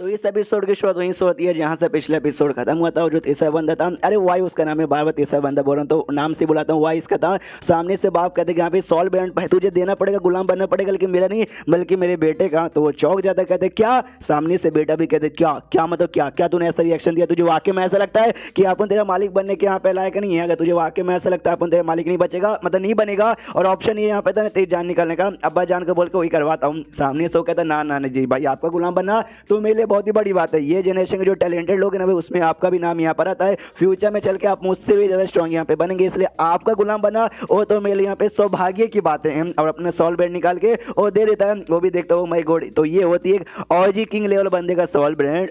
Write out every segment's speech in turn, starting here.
तो इस एपिसोड की शुरुआत वहीं से होती है जहां से पिछले एपिसोड खत्म हुआ था। और जो तीसरा बंदा था, अरे वाई उसका नाम है, बार बार तीसरा बंदा बोल रहा हूं तो नाम से बुलाता हूँ, वाई इसका था। सामने से बाप कहते कि यहाँ पे सॉल्व ब्रांड तुझे देना पड़ेगा, गुलाम बनना पड़ेगा, लेकिन मेरा नहीं बल्कि मेरे बेटे का। तो वो चौक जाता, कहते क्या? सामने से बेटा भी कहते क्या क्या मतलब क्या क्या तूने ऐसा रिएक्शन दिया? तुझे वाकई में ऐसा लगता है कि अपन तेरा मालिक बनने के यहाँ पे लायक नहीं है? अगर तुझे वाकई में ऐसा लगता है अपन तेरा मालिक नहीं बचेगा, मतलब नहीं बनेगा, और ऑप्शन ये यहाँ पे था तेरी जान निकालने का, अब्बा जान को बोल के वही करवाता हूँ। सामने से वो कहता ना ना जी भाई, आपका गुलाम बनना तो मेरे लिए बहुत ही बड़ी बात है। ये जनरेशन के जो टैलेंटेड लोग हैं ना भाई, उसमें आपका भी नाम यहाँ पर आता है। फ्यूचर में चल के आप मुझसे भी ज़्यादा स्ट्रॉन्ग यहाँ पे बनेंगे, इसलिए आपका गुलाम बना वो तो मेरे लिए यहाँ पे सौभाग्य की बातें हैं। और अपने सॉल ब्रांड निकाल के वो दे देता है, वो भी देखता हूँ माई गॉड। तो ये होती है एक ऑजी किंग लेवल बंदे का सॉल ब्रांड।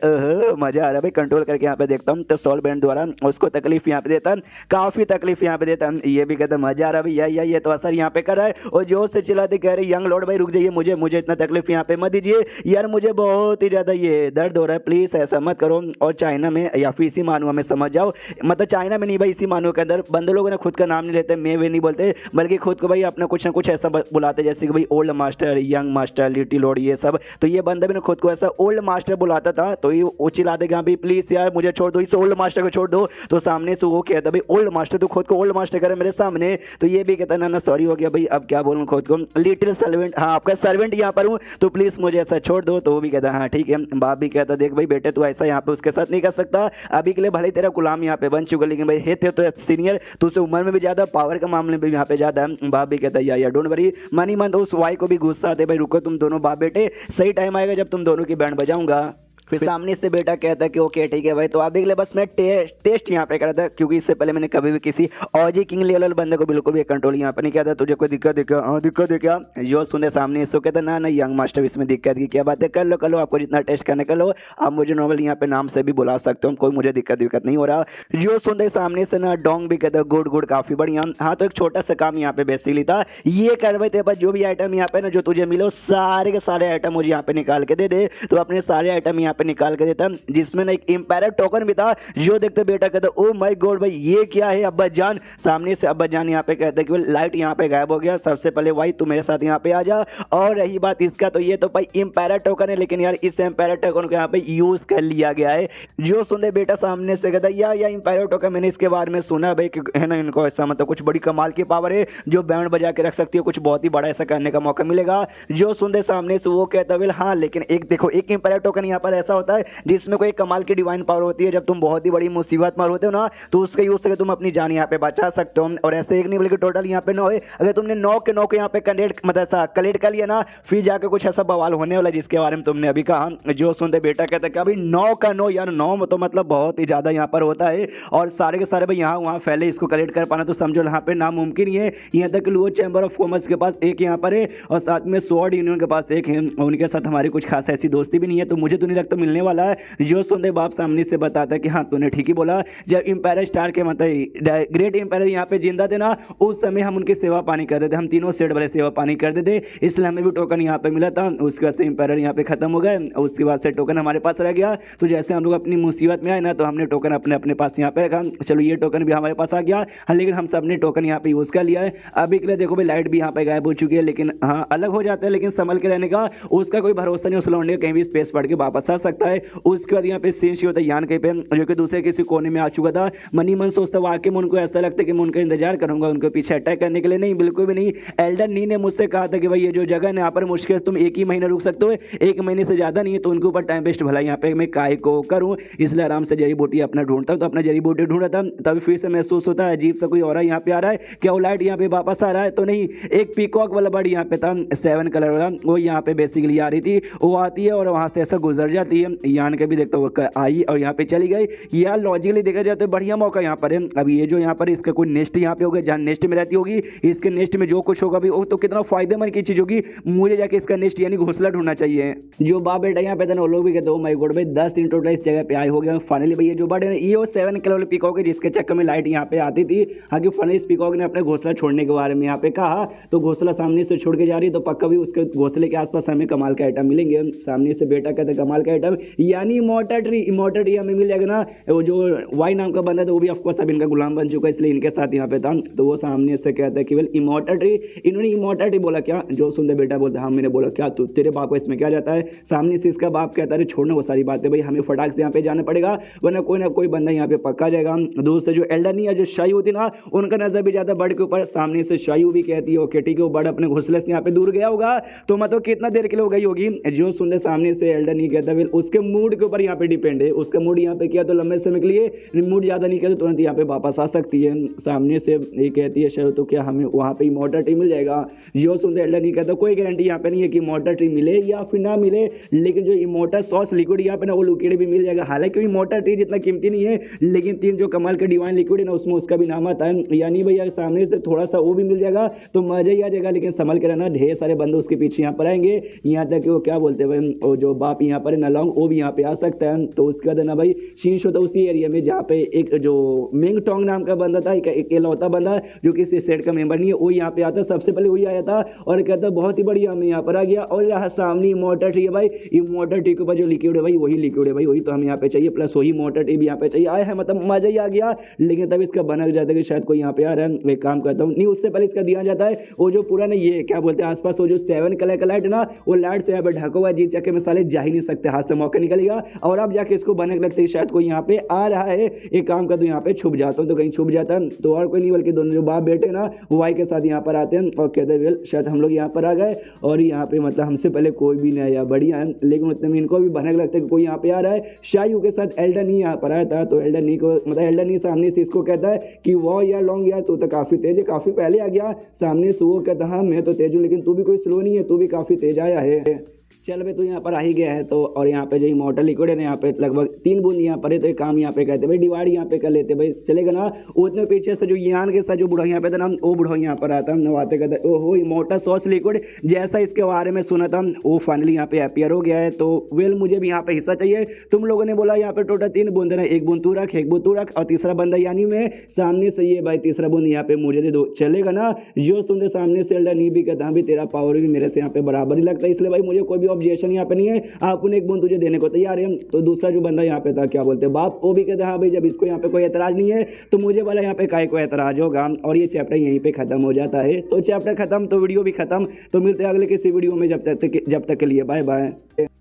मजा आ रहा है भाई, कंट्रोल करके यहाँ पे देखता हूँ। तो सॉल ब्रांड द्वारा उसको तकलीफ यहाँ पे देता है, काफ़ी तकलीफ यहाँ पे देता है। ये भी कहता है मजा आ रहा है भैया, ये तो असर यहाँ पे कर रहा है। और जोर से चिल्लाते कह रहे यंग लॉर्ड भाई रुक जाइए, मुझे इतना तकलीफ यहाँ पे मत दीजिए यार, मुझे बहुत ही ज़्यादा ये दर्द हो रहा है, प्लीज़ ऐसा मत करो। और चाइना में या फिर इसी मानुआ में समझ जाओ, मतलब चाइना में नहीं भाई, इसी मानुआ के अंदर बंदे लोगों ने खुद का नाम नहीं लेते, मैं वे नहीं बोलते, बल्कि खुद को भाई अपना कुछ ना कुछ ऐसा बुलाते, जैसे कि भाई old master, young master, little Lord, ये सब। तो ये बंदा भी ना खुद को ऐसा ओल्ड मास्टर बुलाता था। तो ये वो चिल्लाते कि हाँ भाई प्लीज़ यार मुझे छोड़ दो, इस ओल्ड मास्टर को छोड़ दो। तो सामने से वो कहता भाई ओल्ड मास्टर, तो खुद को ओल्ड मास्टर करे मेरे सामने। तो ये भी कहता ना ना सॉरी हो गया भाई, अब क्या बोलूँ खुद को, लिटिल सर्वेंट, हाँ आपका सर्वेंट यहाँ पर हूँ, तो प्लीज़ मुझे ऐसा छोड़ दो। तो वो भी कहता हाँ ठीक है। बाप भी कहता देख भाई बेटे तू ऐसा यहाँ पे उसके साथ नहीं कर सकता, अभी के लिए भले तेरा गुलाम यहाँ पे बन चुका, लेकिन भाई है तो सीनियर, तो उसे उम्र में भी ज़्यादा, पावर के मामले में भी यहाँ पे ज़्यादा है। बाप भी कहता है यार डोंट वरी, मनी मन। तो उस वाई को भी गुस्सा आते भाई रुको तुम दोनों बाप बेटे, सही टाइम आएगा जब तुम दोनों की बैंड बजाऊंगा। फिर सामने से बेटा कहता है कि ओके ठीक है भाई। तो अभी के लिए बस मैं टेस्ट यहाँ पे करा था, क्योंकि इससे पहले मैंने कभी भी किसी ऑजी किंग लेवल बंदे को बिल्कुल भी कंट्रोल यहाँ पे नहीं किया था। तुझे कोई दिक्कत है क्या? हाँ दिक्कत है क्या? जो सुने सामने इसको कहता ना ना यंग मास्टर इसमें दिक्कत की क्या बात है, कर लो आपको जितना टेस्ट करने कर लो, आप मुझे नॉर्मल यहाँ पे नाम से भी बुला सकते हो, कोई मुझे दिक्कत नहीं हो रहा। जो सुनते सामने से ना डोंग भी कहता गुड गुड काफ़ी बढ़िया। हाँ तो एक छोटा सा काम यहाँ पे बेसिकली था, ये कर भाई तेरे पास जो भी आइटम यहाँ पे ना जो तुझे मिले सारे के सारे आइटम मुझे यहाँ पे निकाल के दे दे। तो अपने सारे आइटम यहाँ पे निकाल के देता, जिसमें ना एक इंपायर टोकन भी था। जो देखते बेटा कहता ओ माय गॉड भाई ये क्या है अब्बा जान। सामने से अब्बा जान यहाँ पे कहते हैं कि लाइट यहाँ पे गायब हो गया, सबसे पहले भाई तू मेरे साथ यहाँ पे आ जा। और रही बात इसका, तो ये तो भाई इंपायर टोकन है, लेकिन यार इस इंपायर टोकन को यहाँ पे यूज कर लिया गया है। जो सुनते बेटा सामने से कहता या इंपायर टोकन मैंने इसके बारे में सुना भाई, है ना इनको ऐसा मतलब कुछ बड़ी कमाल की पावर है जो बैंड बजा के रख सकती है, कुछ बहुत ही बड़ा ऐसा करने का मौका मिलेगा। जो सुनते सामने से वो कहता है हाँ, लेकिन एक देखो एक इंपायर टोकन यहाँ पर ऐसा होता है जिसमें कोई कमाल की डिवाइन पावर होती है, जब तुम बहुत ही बड़ी मुसीबत में होते हो ना तो उसके यूज से तुम अपनी जान यहाँ पे बचा सकते हो। और ऐसे एक नहीं बल्कि टोटल यहाँ पे 9 है, अगर तुमने 9 के 9 यहाँ पे कलेक्ट कर लिया ना, फिर जाकर कुछ ऐसा बवाल होने वाला जिसके बारे में तुमने अभी कहा। जो सुनते बेटा कहता है कि अभी 9 का 9 यार 9 तो मतलब बहुत ही ज्यादा यहाँ पर होता है, और सारे के सारे भाई यहाँ वहाँ फैले, इसको कलेक्ट कर पाना तो समझो यहाँ पे नामुमकिन ही है। यहाँ तक लो चैम्बर ऑफ कॉमर्स के पास एक यहाँ पर है, और साथ में स्वॉर्ड यूनियन के पास एक है, उनके साथ हमारी कुछ खास ऐसी दोस्ती भी नहीं है, तो मुझे तो नहीं लगता मिलने वाला है। जो सुनते बाप सामने से बताता है कि हाँ तूने ठीक ही बोला, जब इंपायर स्टार के मतलब ग्रेट इंपायर यहाँ पे जिंदा थे ना, उस समय हम उनकी सेवा पानी करते थे, हम तीनों सेट वाले सेवा पानी करते थे, इसलिए हमें भी टोकन यहाँ पे मिला था। उसके बाद से इंपायर यहाँ पे खत्म हो गए, उसके बाद से टोकन हमारे पास रह गया। तो जैसे हम लोग अपनी मुसीबत में आए ना, तो हमने टोकन अपने अपने पास यहाँ पे रखा। चलो ये टोकन भी हमारे पास आ गया, हाँ लेकिन हम सब ने टोकन यहाँ पे यूज कर लिया है। अभी के लिए देखो भाई लाइट भी यहाँ पे गायब हो चुकी है, लेकिन हाँ अलग हो जाता है, लेकिन संभल के रहने का उसका कोई भरोसा नहीं, उस लौंडे कहीं भी स्पेस पड़ के वापस आ सकता है। उसके बाद यहाँ पे सीन होता है यान कहीं पे जो कि दूसरे किसी कोने में आ चुका था। मनी मन सोचता वाकई में उनको ऐसा लगता है कि मैं उनका इंतजार करूंगा उनके पीछे अटैक करने के लिए, नहीं बिल्कुल भी नहीं। एल्डर नी ने मुझसे कहा था कि भाई ये जो जगह है यहाँ पर मुश्किल तुम 1 ही महीना रुक सकते हो, 1 महीने से ज्यादा नहीं है, तो उनके ऊपर टाइम वेस्ट भला यहाँ पे मैं काय को करूँ, इसलिए आराम से जड़ी बूटी अपना ढूंढता हूँ। तो अपना जड़ी बूटी ढूंढा था, तभी फिर से महसूस होता है अजीब सा कोई और यहाँ पे आ रहा है, क्या वो लाइट यहाँ पे वापस आ रहा है? तो नहीं, एक पीकॉक वाला बर्ड यहाँ पे था 7 कलर वाला, वो यहाँ पे बेसिकली आ रही थी, वो आती है और वहां से ऐसा गुजर जाती है। यान के भी देखता वो आई और यहाँ पे चली गई। यार लॉजिकली देखा जाए तो बढ़िया मौका यहाँ पर है। अब ये जो यहाँ पर इसका कोई नेस्ट यहाँ पे होगा, जहाँ नेस्ट में रहती होगी, इसके नेस्ट में जो कुछ होगा भी वो तो कितना फायदेमंद की चीज होगी। मुझे जाके इसका नेस्ट यानी घोंसला ढूंढना चाहिए। जो बाप बेटा यहाँ पे था ना, वो लोग भी कहते हो माय गॉड भाई 10 दिन टोटल इस जगह पे आए हो गया फाइनली भाई। ये जो बर्ड है ये वो 7 कलर वाले पीकॉक है, जिसके चक्कर में लाइट यहाँ पे आती थी। हालांकि फाइनली इस पीकॉक ने अपने घोंसला छोड़ने के बारे में यहाँ पे कहा, तो घोंसला सामने से छोड़ के जा रही है, तो पक्का भी उसके घोंसले के आसपास हमें कमाल के आइटम मिलेंगे। सामने से बेटा कहते कमाल के कहता है यानी इमोर्टल ट्री हमें मिल जाएगा ना। वो जो वाई नाम का बंदा था वो भी ऑफकोर्स अब इनका गुलाम बन चुका है, इसलिए इनके साथ यहाँ पे था। तो वो सामने से कहता है केवल इमोर्टल ट्री। इन्होंने इमोर्टल ट्री बोला क्या, जो सुंदर बेटा बोलता है हाँ मैंने बोला क्या तू तेरे बाप को इसमें क्या जाता है। सामने से इसका बाप कहता है छोड़ना वो सारी बातें भाई, हमें फटाक से यहाँ पे जाना पड़ेगा वरना कोई बंदा यहाँ पे पक्का जाएगा। दूर से जो एल्डर नहीं है जो शायू होती ना उनका नजर भी जाता है बर्ड के ऊपर। सामने से शायू भी कहती है ओके ठीक है, वो बर्ड अपने घोंसले से यहाँ पे दूर गया होगा तो मतलब कितना देर के लिए हो गई होगी। जो सुंदर सामने से एल्डर नहीं कहता फिर उसके मूड के ऊपर यहाँ पे डिपेंड है। उसका मूड यहाँ पे किया तो लंबे समय के लिए, मूड ज्यादा नहीं किया तो तुरंत यहाँ पे वापस आ सकती है। सामने से ये कहती है शायद तो क्या हमें वहाँ पे इमोर्टल ट्री मिल जाएगा। जो सुंदर एल्डर नहीं कहता कोई गारंटी यहाँ पे नहीं है कि इमोर्टल ट्री मिले या फिर ना मिले, लेकिन जो इमोर्टल सॉस लिक्विड यहाँ पे ना वो लिक्विड भी मिल जाएगा। हालांकि इमोर्टल ट्री जितना कीमती नहीं है लेकिन 3 जो कमाल का डिवाइन लिक्विड है ना उसमें उसका भी नाम आता है। यानी भैया सामने से थोड़ा सा वो भी मिल जाएगा तो मजा ही आ जाएगा, लेकिन संभल के रहना ढेर सारे बंदे उसके पीछे यहाँ पर आएंगे। यहाँ तक कि वो क्या बोलते हैं वो जो बाप यहाँ पर नलोंग वो भी यहाँ पे आ सकता है। तो उसके बाद ना भाई शीश होता है उसी एरिया में जहाँ पे एक जो मिंग टोंग नाम का बंदा था, एक इकलौता बंदा जो किसी सेट का मेंबर नहीं है, वो यहाँ पे आता। सबसे पहले वही आया था और कहता बहुत ही बढ़िया मैं यहाँ पर आ गया। और यहाँ सामने इमोर्टल ट्री है भाई, इमोर्टल ट्री के ऊपर जो लिक्विड है भाई वही लिक्विड है भाई, वही तो हम यहाँ पे चाहिए, प्लस वही इमोर्टल ट्री भी यहाँ पे चाहिए। आया है मतलब मजा ही आ गया। लेकिन तब इसका बना जाता है कि शायद कोई यहाँ पे आ रहा है, मैं काम करता हूँ नहीं। उससे पहले इसका दिया जाता है वो जो पूरा ना ये क्या बोलते हैं आसपास वो जो 7 कलर का लाइट ना वो लाइट से यहाँ पे ढका हुआ है, जी जाके मिसाले जा ही नहीं सकते, हाथ से मौका निकलेगा और अब जाके इसको बनने लगते हैं शायद कोई यहाँ पे आ रहा है। एक काम कर दो यहाँ पे छुप जाता हूँ, तो कहीं छुप जाता है तो और कोई नहीं बल्कि दोनों जो बाप बेटे ना वो वाई के साथ यहाँ पर आते हैं और कहते हैं शायद हम लोग यहाँ पर आ गए और यहाँ पे मतलब हमसे पहले कोई भी नहीं आया, बढ़िया है। लेकिन उतने में इनको भी बनने लगता है कि कोई यहाँ पे आ रहा है। शायू के साथ एल्डर नहीं यहाँ पर आया था, तो एल्डर नहीं को मतलब एल्डर नहीं सामने से इसको कहता है कि वो यार लॉन्ग यार तू तो काफी तेज है, काफी पहले आ गया। सामने से वो कहता हाँ मैं तो तेज हूँ लेकिन तू भी कोई स्लो नहीं है, तू भी काफी तेज आया है। चल भाई तू यहाँ पर आ ही गया है तो। और यहाँ पे जो इमोर्टल लिक्विड है ना यहाँ पे लगभग 3 बूंद यहाँ पर है, तो एक काम यहाँ पे कहते भाई डिवाइड यहाँ पे कर लेते भाई, चलेगा ना। उतने पीछे से जो यान के साथ जो बुढ़ा यहाँ पे था ना वो बुढ़ा यहाँ पर आता नवाते कहता ओहो इमोर्टल सॉस लिक्विड, जैसा इसके बारे में सुना था वो फाइनली यहाँ पे अपियर हो गया है। तो वेल मुझे भी यहाँ पे हिस्सा चाहिए। तुम लोगों ने बोला यहाँ पे टोटल 3 बूंद है, 1 बूंद तू रख, 1 बूंद तू रख और तीसरा बंदा यानी मैं सामने से ये भाई तीसरा बूंद यहाँ पे मुझे दे दो, चलेगा ना। जो सुनते सामने से एल्डर नहीं भी कहता भी तेरा पावर भी मेरे से यहाँ पे बराबर ही लगता है, इसलिए भाई मुझे कोई भी ऑब्जेक्शन यहाँ पे नहीं है। आपने 1 बूंद तुझे देने को तैयार है। तो दूसरा जो बंदा यहाँ पे था क्या बोलते हैं बाप, वो भी कहता हाँ भाई जब इसको यहाँ पे कोई एतराज नहीं है तो मुझे वाला यहाँ पे काय को एतराज होगा। और ये चैप्टर यहीं पे खत्म हो जाता है। तो चैप्टर खत्म तो वीडियो भी खत्म। तो मिलते हैं अगले किसी वीडियो में, जब तक के लिए बाय बाय।